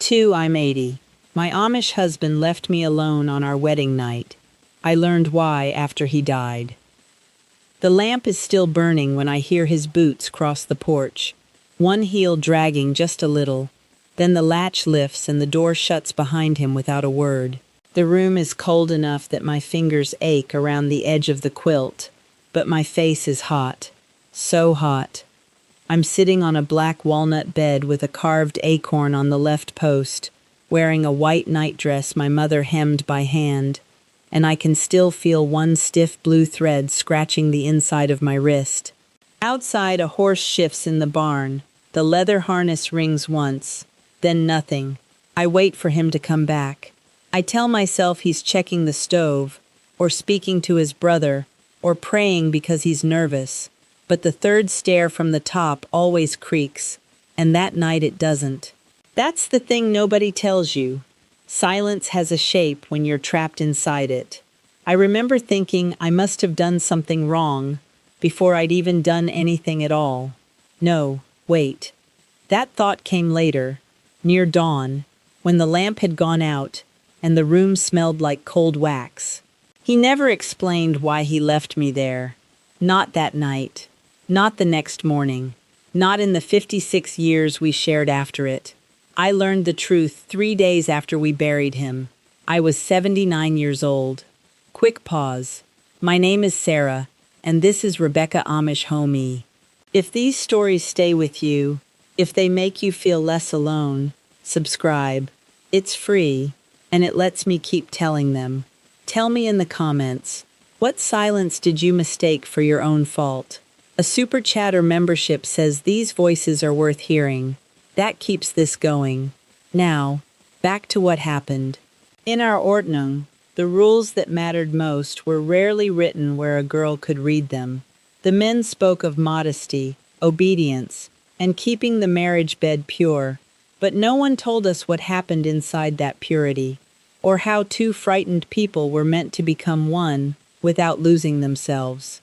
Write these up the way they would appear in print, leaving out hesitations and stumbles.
2. I'm 80. My Amish husband left me alone on our wedding night. I learned why after he died. The lamp is still burning when I hear his boots cross the porch, one heel dragging just a little. Then the latch lifts and the door shuts behind him without a word. The room is cold enough that my fingers ache around the edge of the quilt, but my face is hot. So hot. I'm sitting on a black walnut bed with a carved acorn on the left post, wearing a white nightdress my mother hemmed by hand, and I can still feel one stiff blue thread scratching the inside of my wrist. Outside, a horse shifts in the barn. The leather harness rings once, then nothing. I wait for him to come back. I tell myself he's checking the stove, or speaking to his brother, or praying because he's nervous. But the third stair from the top always creaks, and that night it doesn't. That's the thing nobody tells you. Silence has a shape when you're trapped inside it. I remember thinking I must have done something wrong before I'd even done anything at all. No, wait. That thought came later, near dawn, when the lamp had gone out and the room smelled like cold wax. He never explained why he left me there. Not that night. Not the next morning. Not in the 56 years we shared after it. I learned the truth 3 days after we buried him. I was 79 years old. Quick pause. My name is Sarah, and this is Rebecca AmishWomen. If these stories stay with you, if they make you feel less alone, subscribe. It's free, and it lets me keep telling them. Tell me in the comments, what silence did you mistake for your own fault? A super chat or membership says these voices are worth hearing. That keeps this going. Now, back to what happened. In our Ordnung, the rules that mattered most were rarely written where a girl could read them. The men spoke of modesty, obedience, and keeping the marriage bed pure, but no one told us what happened inside that purity, or how two frightened people were meant to become one without losing themselves.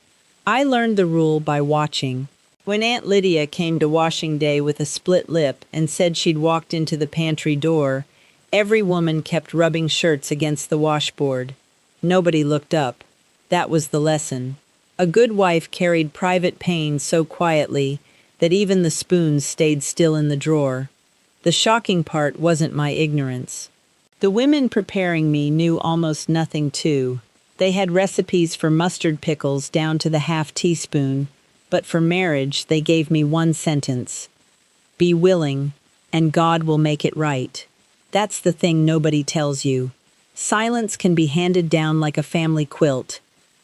I learned the rule by watching. When Aunt Lydia came to washing day with a split lip and said she'd walked into the pantry door, every woman kept rubbing shirts against the washboard. Nobody looked up. That was the lesson. A good wife carried private pain so quietly that even the spoons stayed still in the drawer. The shocking part wasn't my ignorance. The women preparing me knew almost nothing too. They had recipes for mustard pickles down to the half teaspoon, but for marriage they gave me one sentence. Be willing, and God will make it right. That's the thing nobody tells you. Silence can be handed down like a family quilt,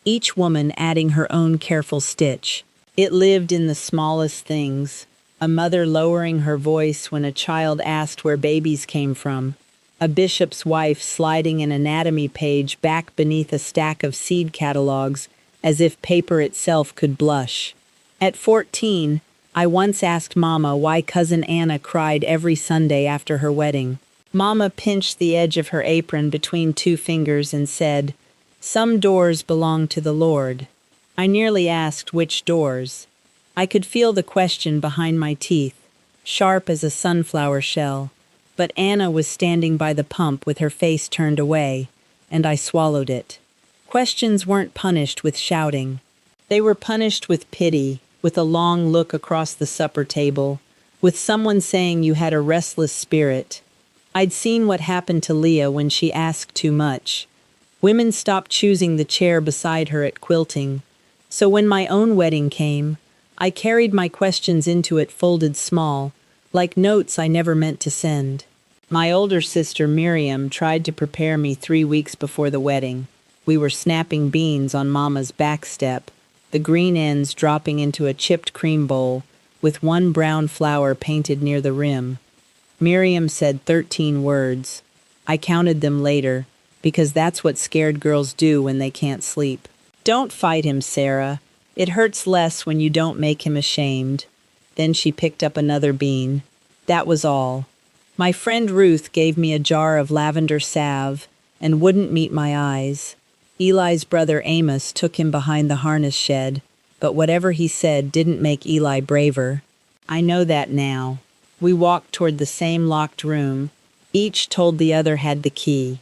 each woman adding her own careful stitch. It lived in the smallest things. A mother lowering her voice when a child asked where babies came from. A bishop's wife sliding an anatomy page back beneath a stack of seed catalogs as if paper itself could blush. At 14, I once asked Mama why Cousin Anna cried every Sunday after her wedding. Mama pinched the edge of her apron between two fingers and said, "Some doors belong to the Lord." I nearly asked which doors. I could feel the question behind my teeth, sharp as a sunflower shell, but Anna was standing by the pump with her face turned away, and I swallowed it. Questions weren't punished with shouting. They were punished with pity, with a long look across the supper table, with someone saying you had a restless spirit. I'd seen what happened to Leah when she asked too much. Women stopped choosing the chair beside her at quilting, so when my own wedding came, I carried my questions into it folded small, like notes I never meant to send. My older sister Miriam tried to prepare me 3 weeks before the wedding. We were snapping beans on Mama's back step, the green ends dropping into a chipped cream bowl, with one brown flower painted near the rim. Miriam said 13 words. I counted them later, because that's what scared girls do when they can't sleep. Don't fight him, Sarah. It hurts less when you don't make him ashamed. Then she picked up another bean. That was all. My friend Ruth gave me a jar of lavender salve and wouldn't meet my eyes. Eli's brother Amos took him behind the harness shed, but whatever he said didn't make Eli braver. I know that now. We walked toward the same locked room, Each told the other had the key.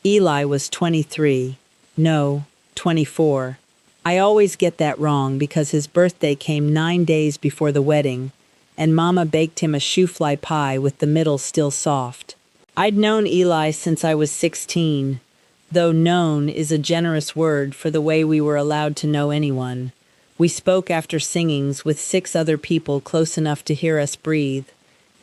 Eli was 23. No, 24. I always get that wrong because his birthday came 9 days before the wedding, and Mama baked him a shoofly pie with the middle still soft. I'd known Eli since I was 16, though known is a generous word for the way we were allowed to know anyone. We spoke after singings with 6 other people close enough to hear us breathe.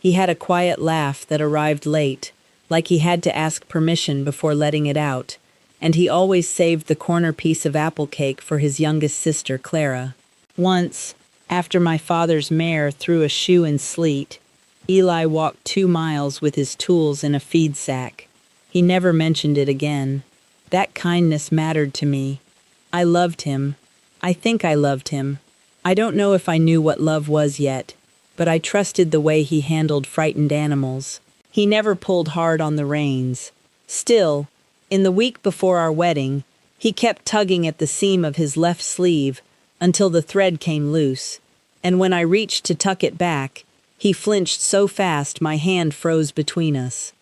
He had a quiet laugh that arrived late, like he had to ask permission before letting it out, and he always saved the corner piece of apple cake for his youngest sister, Clara. Once, after my father's mare threw a shoe in sleet, Eli walked 2 miles with his tools in a feed sack. He never mentioned it again. That kindness mattered to me. I loved him. I think I loved him. I don't know if I knew what love was yet, but I trusted the way he handled frightened animals. He never pulled hard on the reins. Still, in the week before our wedding, he kept tugging at the seam of his left sleeve until the thread came loose, and when I reached to tuck it back, he flinched so fast my hand froze between us.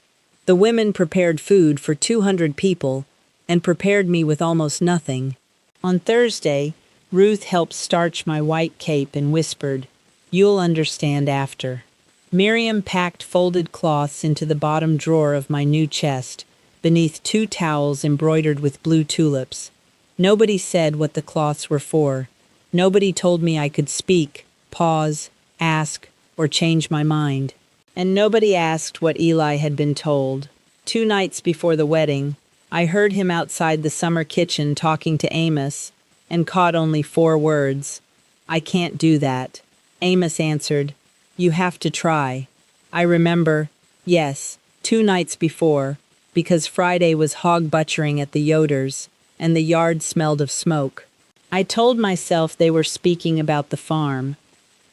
The women prepared food for 200 people and prepared me with almost nothing. On Thursday, Ruth helped starch my white cape and whispered, "You'll understand after." Miriam packed folded cloths into the bottom drawer of my new chest, beneath 2 towels embroidered with blue tulips. Nobody said what the cloths were for. Nobody told me I could speak, pause, ask, or change my mind. And nobody asked what Eli had been told. 2 nights before the wedding, I heard him outside the summer kitchen talking to Amos, and caught only 4 words. "I can't do that." Amos answered, "You have to try." I remember, yes, 2 nights before, because Friday was hog butchering at the Yoders, and the yard smelled of smoke. I told myself they were speaking about the farm.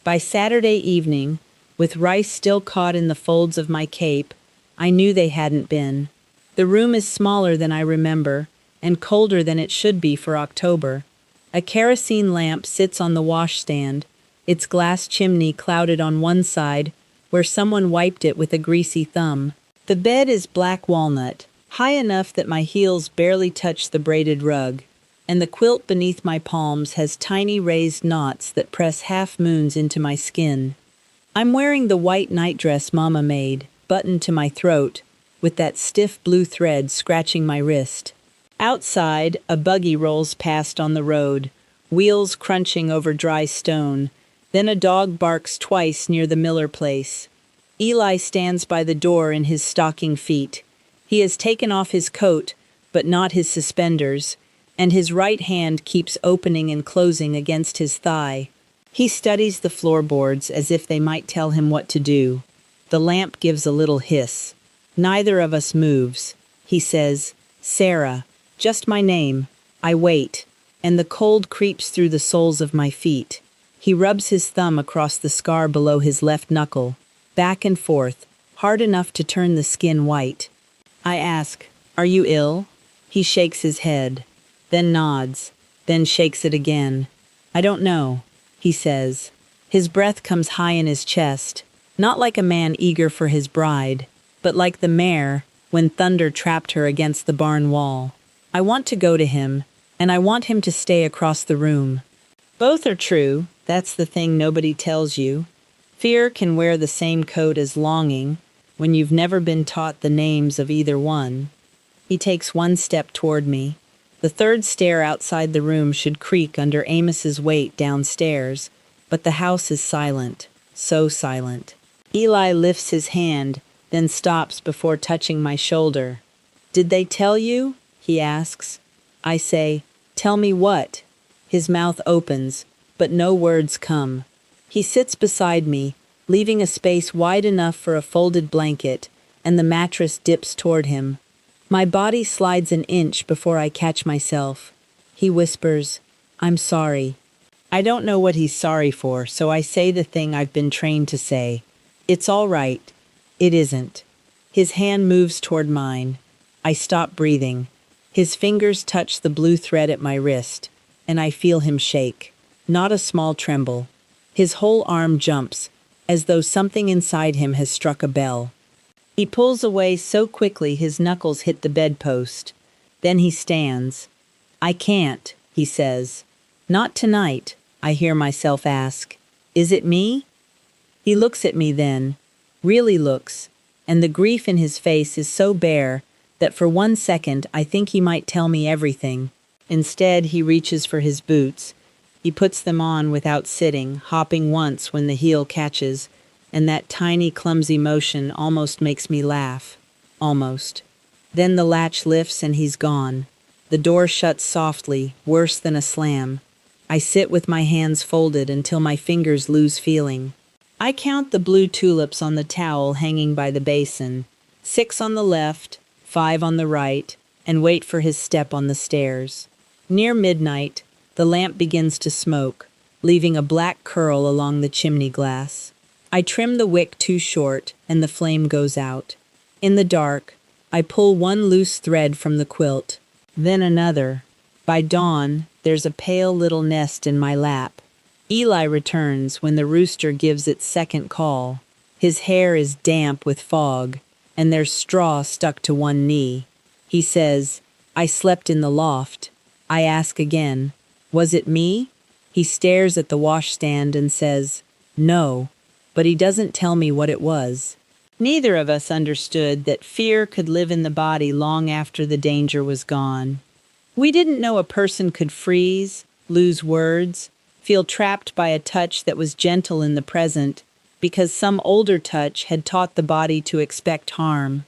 By Saturday evening, with rice still caught in the folds of my cape, I knew they hadn't been. The room is smaller than I remember, and colder than it should be for October. A kerosene lamp sits on the washstand, its glass chimney clouded on one side, where someone wiped it with a greasy thumb. The bed is black walnut, high enough that my heels barely touch the braided rug, and the quilt beneath my palms has tiny raised knots that press half-moons into my skin. I'm wearing the white nightdress Mama made, buttoned to my throat, with that stiff blue thread scratching my wrist. Outside, a buggy rolls past on the road, wheels crunching over dry stone. Then a dog barks twice near the Miller place. Eli stands by the door in his stocking feet. He has taken off his coat, but not his suspenders, and his right hand keeps opening and closing against his thigh. He studies the floorboards as if they might tell him what to do. The lamp gives a little hiss. Neither of us moves. He says, "Sarah, just my name." I wait, and the cold creeps through the soles of my feet. He rubs his thumb across the scar below his left knuckle, back and forth, hard enough to turn the skin white. I ask, "Are you ill?" He shakes his head, then nods, then shakes it again. "I don't know," he says. His breath comes high in his chest, not like a man eager for his bride, but like the mare when thunder trapped her against the barn wall. I want to go to him, and I want him to stay across the room. Both are true, that's the thing nobody tells you. Fear can wear the same coat as longing when you've never been taught the names of either one. He takes 1 step toward me. The 3rd stair outside the room should creak under Amos's weight downstairs, but the house is silent, so silent. Eli lifts his hand, then stops before touching my shoulder. "Did they tell you?" he asks. I say, "Tell me what?" His mouth opens, but no words come. He sits beside me, leaving a space wide enough for a folded blanket, and the mattress dips toward him. My body slides an inch before I catch myself. He whispers, "I'm sorry." I don't know what he's sorry for, so I say the thing I've been trained to say. "It's all right." It isn't. His hand moves toward mine. I stop breathing. His fingers touch the blue thread at my wrist, and I feel him shake. Not a small tremble. His whole arm jumps, as though something inside him has struck a bell. He pulls away so quickly his knuckles hit the bedpost. Then he stands. "I can't," he says. "Not tonight," I hear myself ask. "Is it me?" He looks at me then, really looks, and the grief in his face is so bare that for 1 second I think he might tell me everything. Instead, he reaches for his boots. He puts them on without sitting, hopping once when the heel catches, and that tiny, clumsy motion almost makes me laugh. Almost. Then the latch lifts and he's gone. The door shuts softly, worse than a slam. I sit with my hands folded until my fingers lose feeling. I count the blue tulips on the towel hanging by the basin, 6 on the left, 5 on the right, and wait for his step on the stairs. Near midnight, the lamp begins to smoke, leaving a black curl along the chimney glass. I trim the wick too short, and the flame goes out. In the dark, I pull one loose thread from the quilt, then another. By dawn, there's a pale little nest in my lap. Eli returns when the rooster gives its second call. His hair is damp with fog, and there's straw stuck to one knee. He says, "I slept in the loft." I ask again, "Was it me?" He stares at the washstand and says, "No," but he doesn't tell me what it was. Neither of us understood that fear could live in the body long after the danger was gone. We didn't know a person could freeze, lose words, feel trapped by a touch that was gentle in the present, because some older touch had taught the body to expect harm.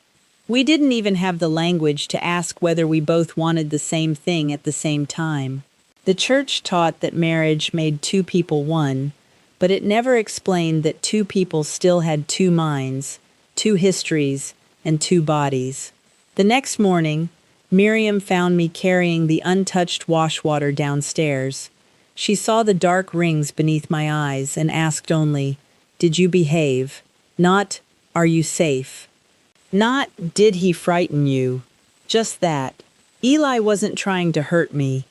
We didn't even have the language to ask whether we both wanted the same thing at the same time. The church taught that marriage made 2 people one, but it never explained that 2 people still had 2 minds, 2 histories, and 2 bodies. The next morning, Miriam found me carrying the untouched wash water downstairs. She saw the dark rings beneath my eyes and asked only, "Did you behave?" Not, "Are you safe?" Not, "Did he frighten you?" Just that. Eli wasn't trying to hurt me.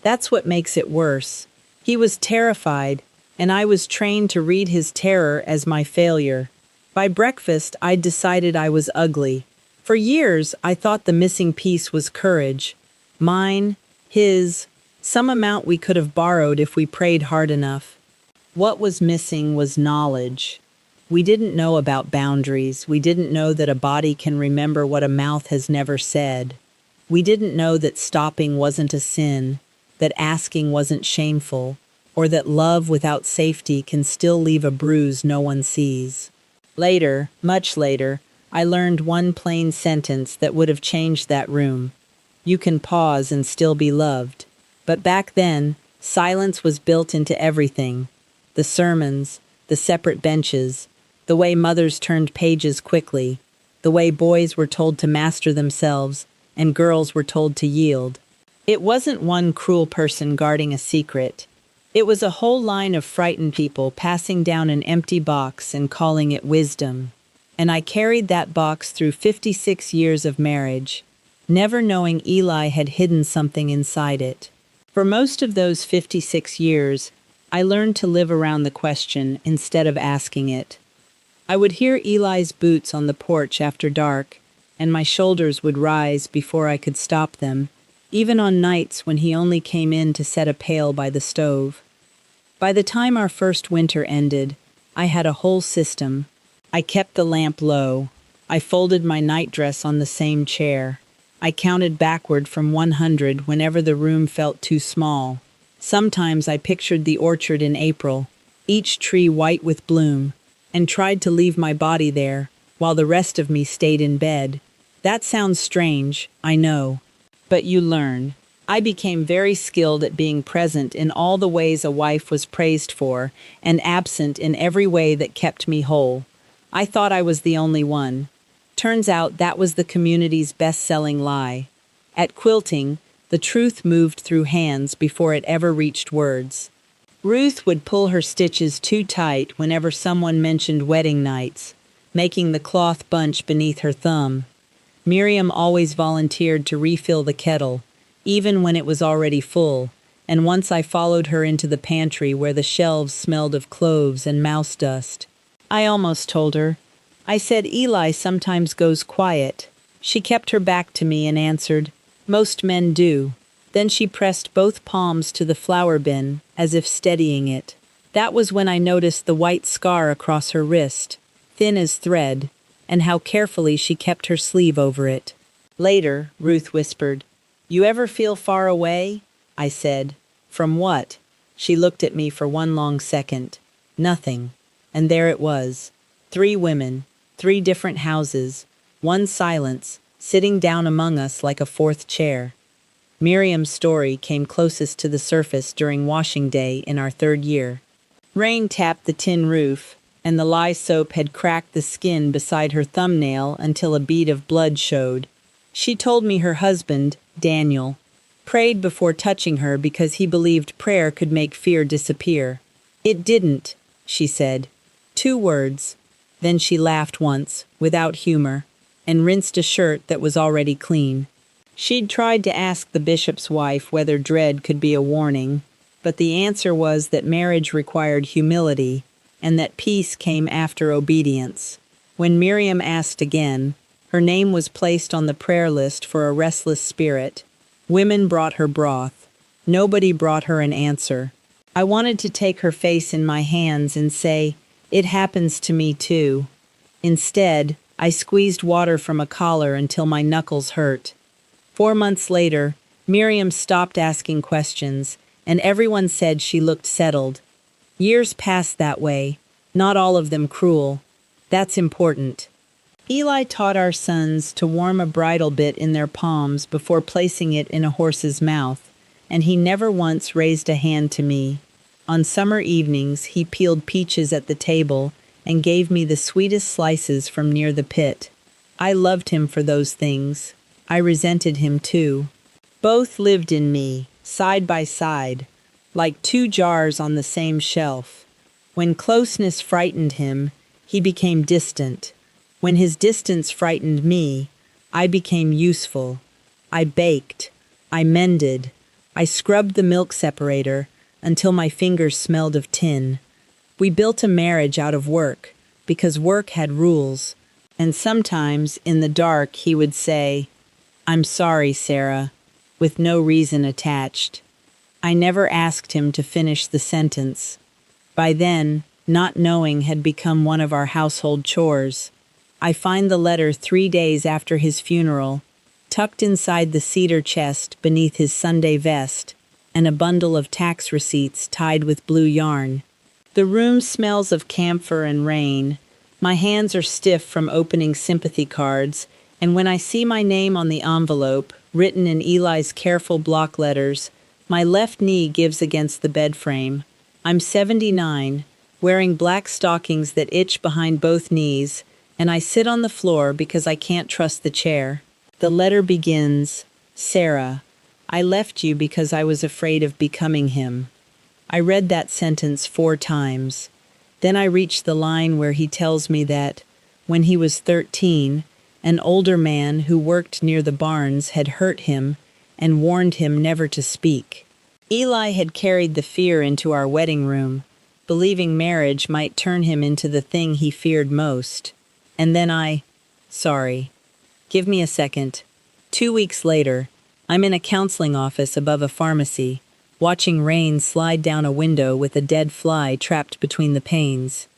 That's what makes it worse. He was terrified, and I was trained to read his terror as my failure. By breakfast, I'd decided I was ugly. For years, I thought the missing piece was courage. Mine, his, some amount we could have borrowed if we prayed hard enough. What was missing was knowledge. We didn't know about boundaries. We didn't know that a body can remember what a mouth has never said. We didn't know that stopping wasn't a sin, that asking wasn't shameful, or that love without safety can still leave a bruise no one sees. Later, much later, I learned one plain sentence that would have changed that room. You can pause and still be loved. But back then, silence was built into everything. The sermons, the separate benches, the way mothers turned pages quickly, the way boys were told to master themselves and girls were told to yield. It wasn't one cruel person guarding a secret. It was a whole line of frightened people passing down an empty box and calling it wisdom. And I carried that box through 56 years of marriage, never knowing Eli had hidden something inside it. For most of those 56 years, I learned to live around the question instead of asking it. I would hear Eli's boots on the porch after dark, and my shoulders would rise before I could stop them, even on nights when he only came in to set a pail by the stove. By the time our first winter ended, I had a whole system. I kept the lamp low. I folded my nightdress on the same chair. I counted backward from 100 whenever the room felt too small. Sometimes I pictured the orchard in April, each tree white with bloom, and tried to leave my body there, while the rest of me stayed in bed. That sounds strange, I know. But you learn. I became very skilled at being present in all the ways a wife was praised for, and absent in every way that kept me whole. I thought I was the only one. Turns out that was the community's best-selling lie. At quilting, the truth moved through hands before it ever reached words. Ruth would pull her stitches too tight whenever someone mentioned wedding nights, making the cloth bunch beneath her thumb. Miriam always volunteered to refill the kettle, even when it was already full, and once I followed her into the pantry where the shelves smelled of cloves and mouse dust. I almost told her, I said Eli sometimes goes quiet. She kept her back to me and answered, "Most men do." Then she pressed both palms to the flour bin, as if steadying it. That was when I noticed the white scar across her wrist, thin as thread, and how carefully she kept her sleeve over it. Later, Ruth whispered, "You ever feel far away?" I said. "From what?" She looked at me for one long second. Nothing. And there it was. 3 women, 3 different houses, one silence, sitting down among us like a 4th chair. Miriam's story came closest to the surface during washing day in our 3rd year. Rain tapped the tin roof, and the lye soap had cracked the skin beside her thumbnail until a bead of blood showed. She told me her husband, Daniel, prayed before touching her because he believed prayer could make fear disappear. It didn't, she said. 2 words. Then she laughed once, without humor, and rinsed a shirt that was already clean. She'd tried to ask the bishop's wife whether dread could be a warning, but the answer was that marriage required humility and that peace came after obedience. When Miriam asked again, her name was placed on the prayer list for a restless spirit. Women brought her broth. Nobody brought her an answer. I wanted to take her face in my hands and say, "It happens to me too." Instead, I squeezed water from a collar until my knuckles hurt. 4 months later, Miriam stopped asking questions, and everyone said she looked settled. Years passed that way, not all of them cruel. That's important. Eli taught our sons to warm a bridle bit in their palms before placing it in a horse's mouth, and he never once raised a hand to me. On summer evenings, he peeled peaches at the table and gave me the sweetest slices from near the pit. I loved him for those things. I resented him too. Both lived in me, side by side, like 2 jars on the same shelf. When closeness frightened him, he became distant. When his distance frightened me, I became useful. I baked. I mended. I scrubbed the milk separator until my fingers smelled of tin. We built a marriage out of work, because work had rules. And sometimes, in the dark, he would say, "I'm sorry, Sarah," with no reason attached. I never asked him to finish the sentence. By then, not knowing had become one of our household chores. I find the letter 3 days after his funeral, tucked inside the cedar chest beneath his Sunday vest, and a bundle of tax receipts tied with blue yarn. The room smells of camphor and rain. My hands are stiff from opening sympathy cards, and when I see my name on the envelope, written in Eli's careful block letters, my left knee gives against the bed frame. I'm 79, wearing black stockings that itch behind both knees, and I sit on the floor because I can't trust the chair. The letter begins, "Sarah, I left you because I was afraid of becoming him." I read that sentence 4 times. Then I reached the line where he tells me that, when he was 13, an older man who worked near the barns had hurt him and warned him never to speak. Eli had carried the fear into our wedding room, believing marriage might turn him into the thing he feared most. And then sorry. Give me a second. 2 weeks later, I'm in a counseling office above a pharmacy, watching rain slide down a window with a dead fly trapped between the panes.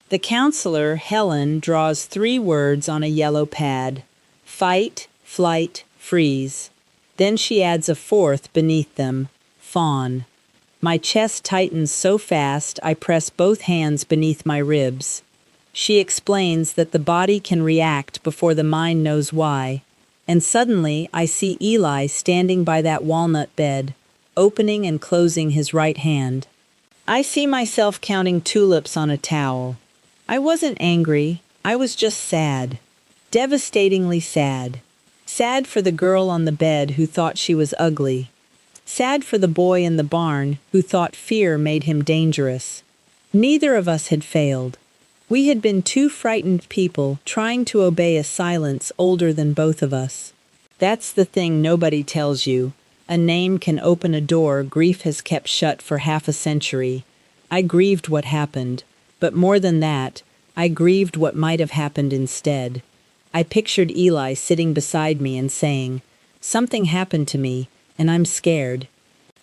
The counselor, Helen, draws 3 words on a yellow pad: fight, flight, freeze. Then she adds a 4th beneath them: fawn. My chest tightens so fast I press both hands beneath my ribs. She explains that the body can react before the mind knows why, and suddenly I see Eli standing by that walnut bed, opening and closing his right hand. I see myself counting tulips on a towel. I wasn't angry, I was just sad. Devastatingly sad. Sad for the girl on the bed who thought she was ugly. Sad for the boy in the barn who thought fear made him dangerous. Neither of us had failed. We had been 2 frightened people trying to obey a silence older than both of us. That's the thing nobody tells you. A name can open a door grief has kept shut for half a century. I grieved what happened, but more than that, I grieved what might have happened instead. I pictured Eli sitting beside me and saying, "Something happened to me, and I'm scared."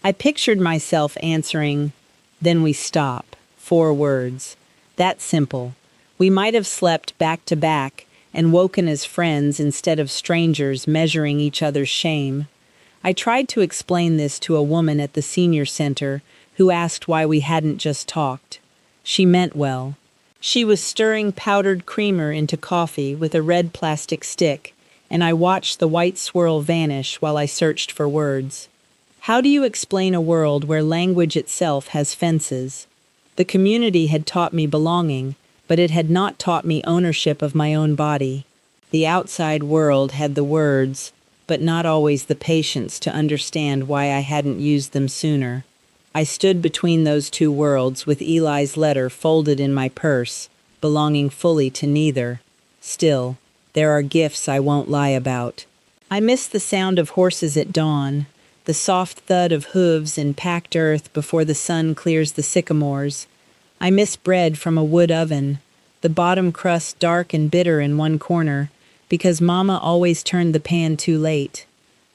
I pictured myself answering, "Then we stop." 4 words. That simple. We might have slept back to back and woken as friends instead of strangers measuring each other's shame. I tried to explain this to a woman at the senior center who asked why we hadn't just talked. She meant well. She was stirring powdered creamer into coffee with a red plastic stick, and I watched the white swirl vanish while I searched for words. How do you explain a world where language itself has fences? The community had taught me belonging, but it had not taught me ownership of my own body. The outside world had the words, but not always the patience to understand why I hadn't used them sooner. I stood between those 2 worlds with Eli's letter folded in my purse, belonging fully to neither. Still, there are gifts I won't lie about. I miss the sound of horses at dawn, the soft thud of hooves in packed earth before the sun clears the sycamores. I miss bread from a wood oven, the bottom crust dark and bitter in one corner, because Mama always turned the pan too late.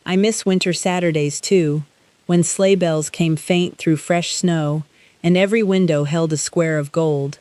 I miss winter Saturdays, too, when sleigh bells came faint through fresh snow, and every window held a square of gold.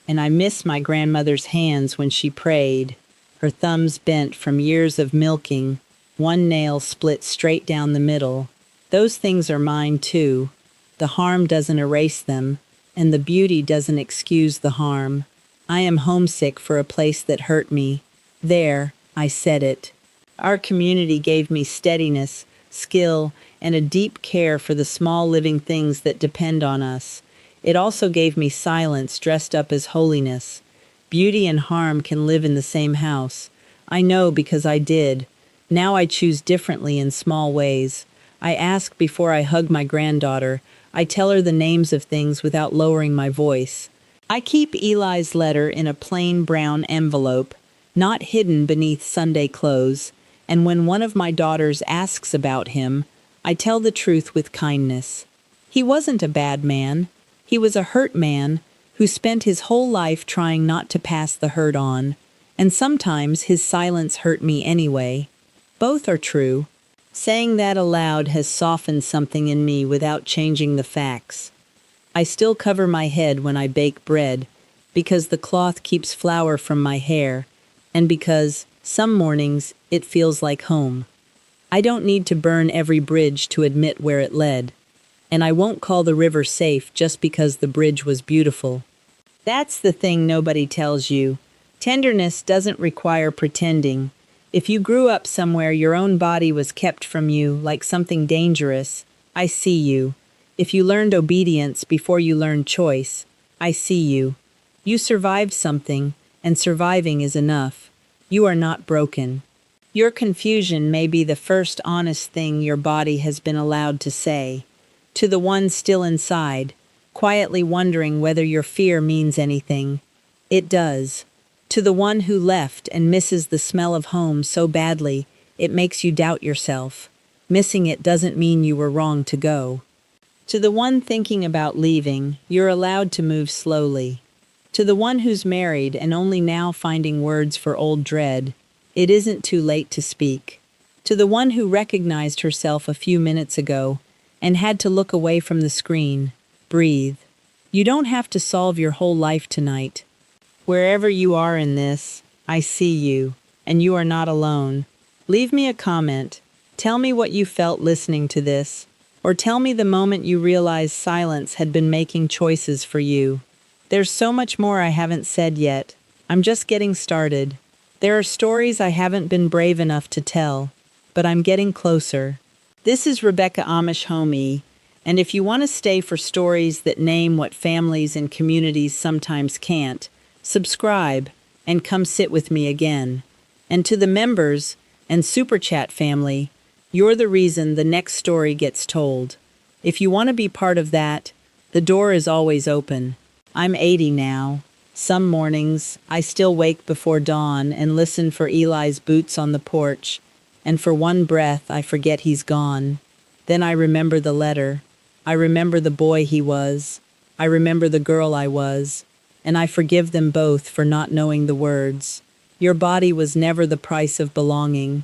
And I miss my grandmother's hands when she prayed, her thumbs bent from years of milking, one nail split straight down the middle. Those things are mine, too. The harm doesn't erase them, and the beauty doesn't excuse the harm. I am homesick for a place that hurt me. There, I said it. Our community gave me steadiness, skill, and a deep care for the small living things that depend on us. It also gave me silence dressed up as holiness. Beauty and harm can live in the same house. I know because I did. Now I choose differently in small ways. I ask before I hug my granddaughter. I tell her the names of things without lowering my voice. I keep Eli's letter in a plain brown envelope, not hidden beneath Sunday clothes, and when one of my daughters asks about him, I tell the truth with kindness. He wasn't a bad man. He was a hurt man who spent his whole life trying not to pass the hurt on, and sometimes his silence hurt me anyway. Both are true. Saying that aloud has softened something in me without changing the facts. I still cover my head when I bake bread, because the cloth keeps flour from my hair, and because, some mornings, it feels like home. I don't need to burn every bridge to admit where it led, and I won't call the river safe just because the bridge was beautiful. That's the thing nobody tells you. Tenderness doesn't require pretending. If you grew up somewhere your own body was kept from you like something dangerous, I see you. If you learned obedience before you learned choice, I see you. You survived something, and surviving is enough. You are not broken. Your confusion may be the first honest thing your body has been allowed to say. To the one still inside, quietly wondering whether your fear means anything, it does. To the one who left and misses the smell of home so badly, it makes you doubt yourself. Missing it doesn't mean you were wrong to go. To the one thinking about leaving, you're allowed to move slowly. To the one who's married and only now finding words for old dread, it isn't too late to speak. To the one who recognized herself a few minutes ago and had to look away from the screen, breathe. You don't have to solve your whole life tonight. Wherever you are in this, I see you, and you are not alone. Leave me a comment. Tell me what you felt listening to this, or tell me the moment you realized silence had been making choices for you. There's so much more I haven't said yet. I'm just getting started. There are stories I haven't been brave enough to tell, but I'm getting closer. This is Rebecca Amish Homie, and if you want to stay for stories that name what families and communities sometimes can't, subscribe and come sit with me again. And to the members and Super Chat family, you're the reason the next story gets told. If you want to be part of that, the door is always open. I'm 80 now. Some mornings, I still wake before dawn and listen for Eli's boots on the porch, and for one breath I forget he's gone. Then I remember the letter. I remember the boy he was. I remember the girl I was. and I forgive them both for not knowing the words. Your body was never the price of belonging.